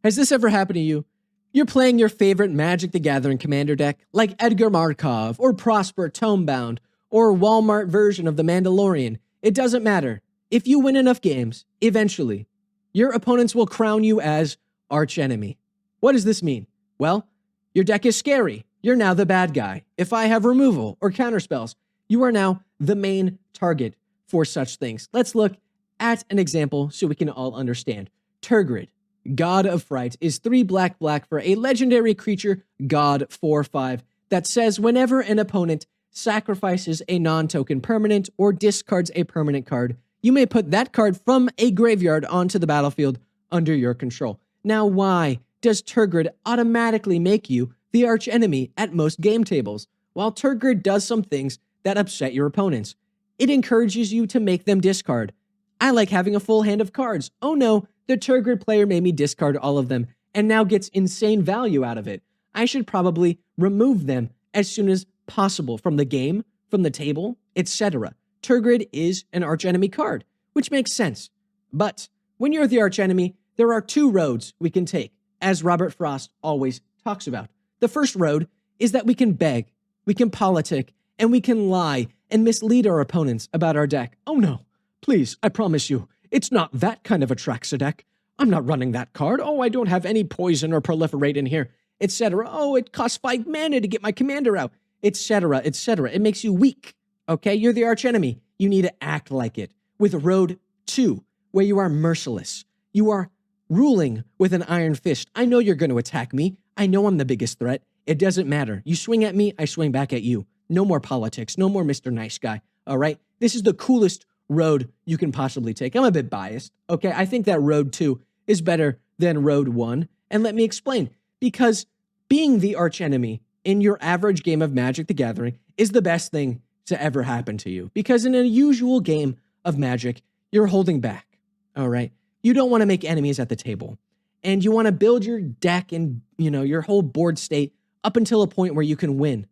Has this ever happened to you? You're playing your favorite Magic the Gathering commander deck, like Edgar Markov, or Prosper Tomebound, or Walmart version of The Mandalorian. It doesn't matter. If you win enough games, eventually, your opponents will crown you as Archenemy. What does this mean? Well, your deck is scary. You're now the bad guy. If I have removal or counterspells, you are now the main target for such things. Let's look at an example so we can all understand. Tergrid, God of Fright, is 3 black for a legendary creature, God 4/5, that says whenever an opponent sacrifices a non-token permanent or discards a permanent card, you may put that card from a graveyard onto the battlefield under your control. Now, why does Tergrid automatically make you the archenemy at most game tables? While Tergrid does some things that upset your opponents, it encourages you to make them discard. I like having a full hand of cards. Oh no, the Tergrid player made me discard all of them and now gets insane value out of it. I should probably remove them as soon as possible from the game, from the table, etc. Tergrid is an archenemy card, which makes sense. But when you're the archenemy, there are 2 roads we can take, as Robert Frost always talks about. The first road is that we can beg, we can politic, and we can lie and mislead our opponents about our deck. Oh no, please, I promise you, it's not that kind of a Traxa deck. I'm not running that card. Oh, I don't have any poison or proliferate in here, etc. Oh, it costs 5 mana to get my commander out, etc., etc. It makes you weak, okay? You're the archenemy. You need to act like it. With road 2, where you are merciless. You are ruling with an iron fist. I know you're going to attack me. I know I'm the biggest threat. It doesn't matter. You swing at me, I swing back at you. No more politics. No more Mr. Nice Guy, all right? This is the coolest road you can possibly take. I'm a bit biased, okay? I think that road 2 is better than road 1, and let me explain. Because being the archenemy in your average game of Magic the Gathering is the best thing to ever happen to you. Because in a usual game of Magic, you're holding back, all right? You don't want to make enemies at the table. And you want to build your deck and, your whole board state up until a point where you can win.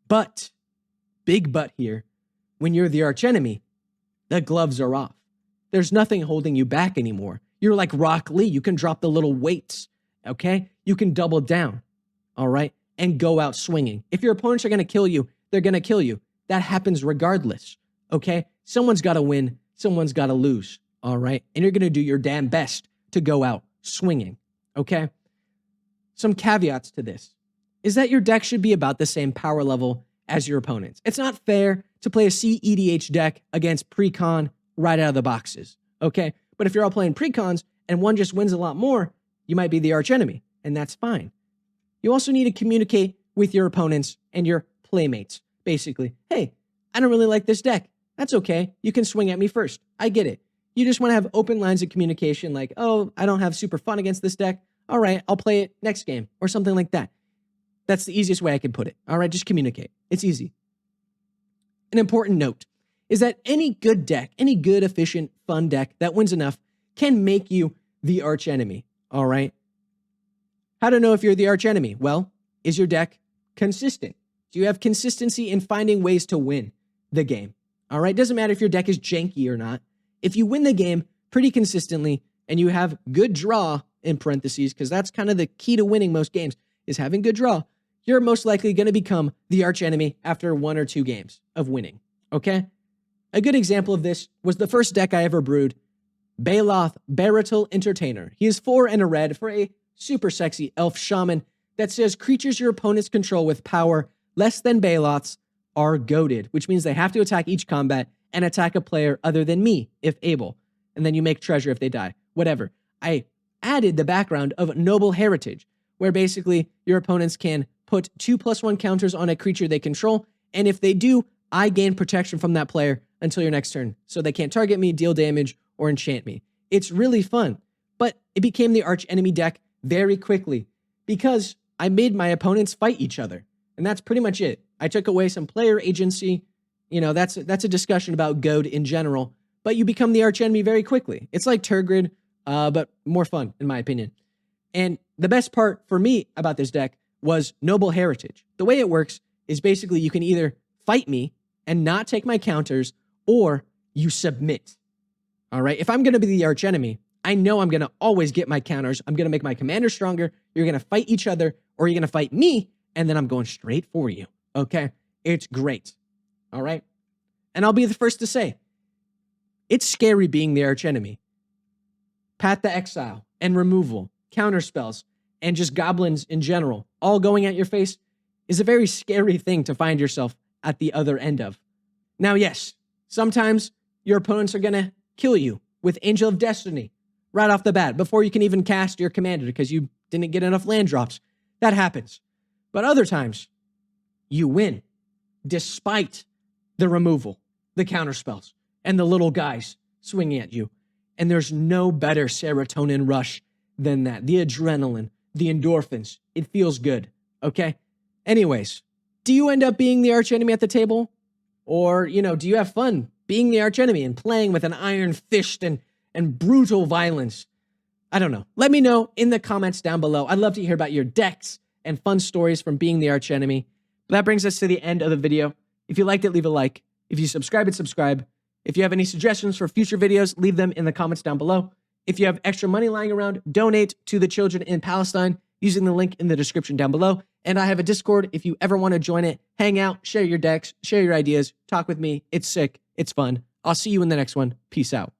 But, big but here, when you're the archenemy, the gloves are off. There's nothing holding you back anymore. You're like Rock Lee. You can drop the little weights, okay? You can double down, all right? And go out swinging. If your opponents are going to kill you, they're going to kill you. That happens regardless, okay? Someone's got to win. Someone's got to lose, all right? And you're going to do your damn best to go out swinging, okay? Some caveats to this is that your deck should be about the same power level as your opponents. It's not fair to play a CEDH deck against precon right out of the boxes, okay? But if you're all playing precons and one just wins a lot more, you might be the archenemy, and that's fine. You also need to communicate with your opponents and your playmates. Basically, hey, I don't really like this deck. That's okay. You can swing at me first. I get it. You just want to have open lines of communication like, oh, I don't have super fun against this deck. All right, I'll play it next game or something like that. That's the easiest way I can put it. All right, just communicate. It's easy. An important note is that any good deck, any good, efficient, fun deck that wins enough can make you the archenemy. All right? How to know if you're the archenemy? Well, is your deck consistent? Do you have consistency in finding ways to win the game? All right? Doesn't matter if your deck is janky or not. If you win the game pretty consistently and you have good draw, in parentheses, because that's kind of the key to winning most games, is having good draw, you're most likely going to become the archenemy after 1 or 2 games of winning, okay? A good example of this was the first deck I ever brewed, Baloth Baratil Entertainer. He is 4 and a red for a super sexy elf shaman that says creatures your opponents control with power less than Baloth's are goaded, which means they have to attack each combat and attack a player other than me, if able. And then you make treasure if they die. Whatever. I added the background of Noble Heritage, where basically your opponents can put 2+1 counters on a creature they control, and if they do, I gain protection from that player until your next turn, so they can't target me, deal damage, or enchant me. It's really fun, but it became the archenemy deck very quickly because I made my opponents fight each other, and that's pretty much it. I took away some player agency. That's a discussion about goad in general, but you become the archenemy very quickly. It's like Tergrid, but more fun, in my opinion. And the best part for me about this deck was Noble Heritage. The way it works is basically you can either fight me and not take my counters, or you submit. All right? If I'm going to be the archenemy, I know I'm going to always get my counters. I'm going to make my commander stronger. You're going to fight each other, or you're going to fight me, and then I'm going straight for you. Okay? It's great. All right? And I'll be the first to say, it's scary being the archenemy. Path to Exile and removal, counter spells, and just goblins in general, all going at your face, is a very scary thing to find yourself at the other end of. Now, yes, sometimes your opponents are going to kill you with Angel of Destiny right off the bat before you can even cast your commander because you didn't get enough land drops. That happens. But other times, you win despite the removal, the counter spells, and the little guys swinging at you. And there's no better serotonin rush than that. The adrenaline, the endorphins, it feels good, okay? Anyways, do you end up being the archenemy at the table? Or, do you have fun being the archenemy and playing with an iron fist and brutal violence? I don't know. Let me know in the comments down below. I'd love to hear about your decks and fun stories from being the archenemy. But that brings us to the end of the video. If you liked it, leave a like. If you subscribe. If you have any suggestions for future videos, leave them in the comments down below. If you have extra money lying around, donate to the children in Palestine using the link in the description down below. And I have a Discord if you ever want to join it. Hang out, share your decks, share your ideas, talk with me. It's sick. It's fun. I'll see you in the next one. Peace out.